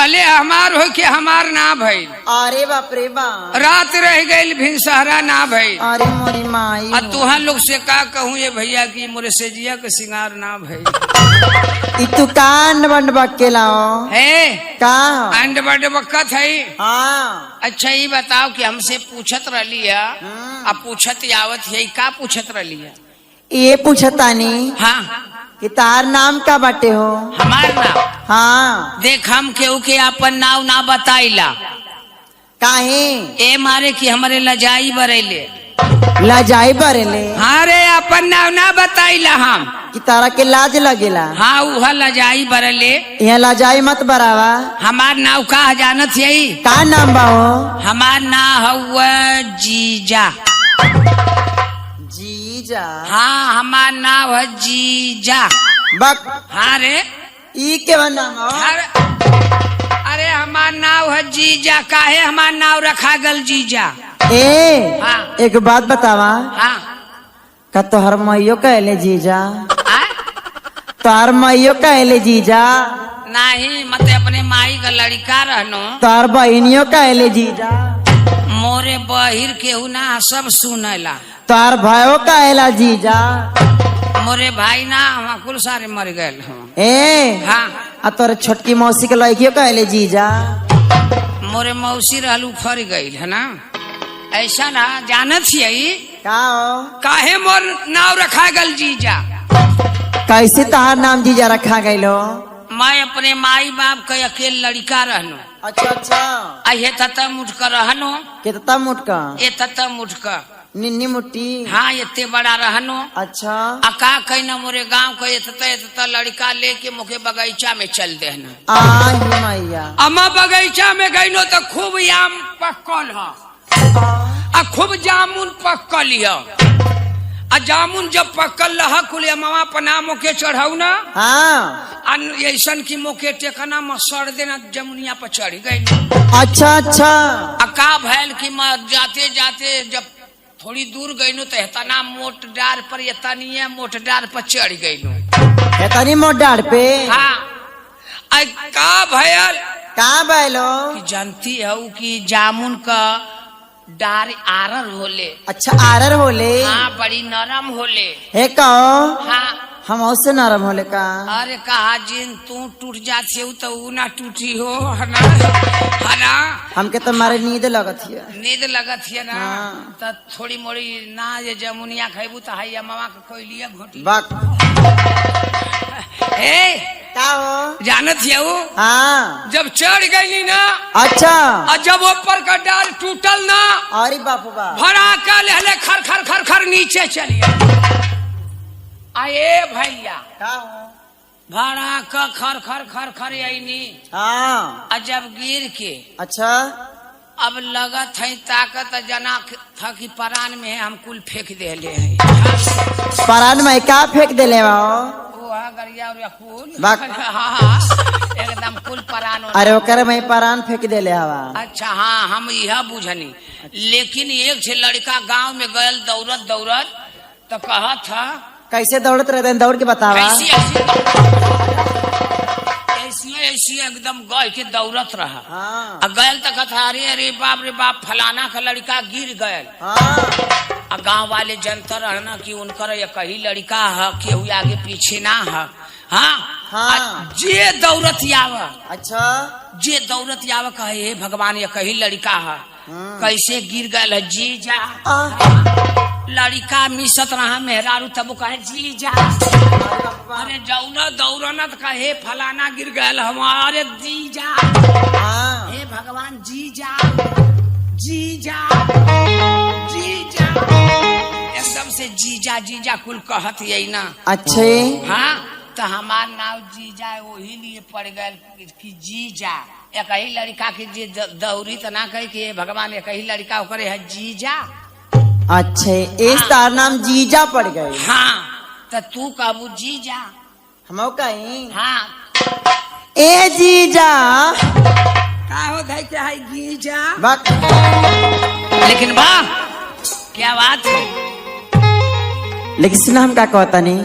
कले हमार हो के हमार ना भइल। अरे बाप रे बाप, रात रह गई भिनसहरा ना भइल। अरे मोरी माई, और तुहा लोग से का कहूँ ये भैया की मोरे सेजिया के सिंगार ना भइल। तू कान बंड बक्के लाओ है का अंड बड़ बकत है। हाँ। अच्छा ये बताओ कि हमसे पूछत रही है, अब पूछत आवत है का पूछत रही है? ये पूछतानी हाँ कि तार नाम का बाटे हो? हमार नाम? हाँ। देख हम केहू के अपन नाव ना बताइला। काहे? ए मारे कि हमारे लजाई बरेले। लजाई बरेले? हाँ रे अपन नाव ना बताइला हम। कि तारा के लाज लगेला? हाँ उहा लजाई बरेले। यहाँ लजाई मत बरावा। हमार नाव का जानत यही? का नाम बा हो? हमार नाव हुआ जीजा। जीजा? हाँ हमार नाव है जीजा। बक। हाँ रे ई के नाम हो? अरे हमार नाव है जीजा। काहे हमार नाव रखा गल जीजा? ए हाँ। एक बात बतावा। हाँ का तोहर मैयो कहले जीजा? आ? तोहर मैयो कहले जीजा? नहीं मत अपने माई का लड़का रहनो। तोहर बहनियो कहले जीजा? मोरे बहिर केहू ना सब सुनला। तोहर भाइयों कहला जीजा? मोरे भाई ना हम कुल सारे मर गए। ए हाँ आ तोर छोटकी मौसी के लड़कियों कहले जीजा? मोरे मौसी रहलू फर गई है ना। ऐसा ना जानत यही का हो? काहे मोर नाव रखा गल जीजा? कैसे तहार नाम जीजा रखा गइलो? मैं अपने माई बाप के अकेले लड़का रहनो। अच्छा अच्छा। अहे तता मुठका रहनो। कितना मुटका? ये तता मुठका। निन्नी मुट्टी? हाँ इतने बड़ा रहनो। अच्छा। अका कहना मोरे गांव का इतना लड़का लेके मुखे बगीचा में चल देना। आ मैया। अम्मा बगीचा में गई नो तो खूब आम पकल है, आ खूब जामुन पकल है। आ जामुन जब पकल रहा कुल अम्मा पना मुखे चढ़ाऊ ना। हाँ। ऐसन की मुखे टेकना में सड़ देना जमुनिया पर चढ़ गई। अच्छा अच्छा। अका भैल की मैं जाते जाते जब थोड़ी दूर गई नो तो इतना मोट डार पर इतनी मोट डार पर चढ़ गई नो। इतनी मोट डार पे? हाँ का भैल का भैलो? जानती है कि जामुन का डार आरर होले। अच्छा आरर होले? हाँ बड़ी नरम होले। हे कहो हाँ हम उससे नरम होले का? अरे कहा जिन तू टूट जाती हो तो ऊ ना टूटी हो है ना। हमके तो मारे नींद लगत है। नींद लगत है ना। हाँ। तो थोड़ी मोड़ी ना ये जमुनिया खेबू तो हैया मामा के कोई लिया घोटी। बक। ए का हो? जानत है वो? हाँ। जब चढ़ गई ना। अच्छा। और जब ऊपर का डाल टूटल ना। अरे बापू बा। भरा कर ले खर खर खर खर नीचे चलिए। आए भैया का हो? भरा का खर खर खर खर आईनी। हाँ। और जब गिर के अच्छा। अब लगत है ताकत जना था कि परान में हम कुल फेंक दे ले हैं। परान में का फेंक देले बाओ? गरिया और कुल। बक। हाँ एकदम कुल परान। अरे ओकर में परान फेंक देले हवा। अच्छा हाँ हम यह बुझनी। लेकिन एक से लड़का गांव में गयल दौड़त दौड़त तो कहा था कैसे दौड़त रहते? दौड़ के बतावा। ऐसी एकदम गए के दौड़त रहा। हाँ। गयल तक था अरे अरे बाप फलाना का लड़का गिर गयल। हाँ। गांव वाले जनता रहना कि उनकर एक ही लड़का है, केहू आगे पीछे ना है। हाँ हाँ। जे दौड़त आवा। अच्छा। जे दौड़त आवा कहे हे भगवान एक ही लड़का है, कैसे गिर गयल है जीजा। लड़का मिसत रहा मेहरारू तब कहे जीजा। अरे जौना दौड़ना तो कहे फलाना गिर गयल हमारे जीजा। हाँ। हे भगवान जीजा जीजा जीजा एकदम से जीजा जीजा कुल कहत यही ना। अच्छे। हाँ तो हमार नाव जीजा वही लिए पड़ गए कि जीजा एक ही लड़का की जी दौरी तो ना कही कि भगवान एक ही लड़का करे है जीजा। अच्छे इस तार नाम जीजा पड़ गए। हाँ तो तू कहबू जीजा। हम कहीं। हाँ ए जीजा का हो गई क्या है जीजा। बक। लेकिन वाह क्या बात है। लेकिन सुना हम का कहता नहीं।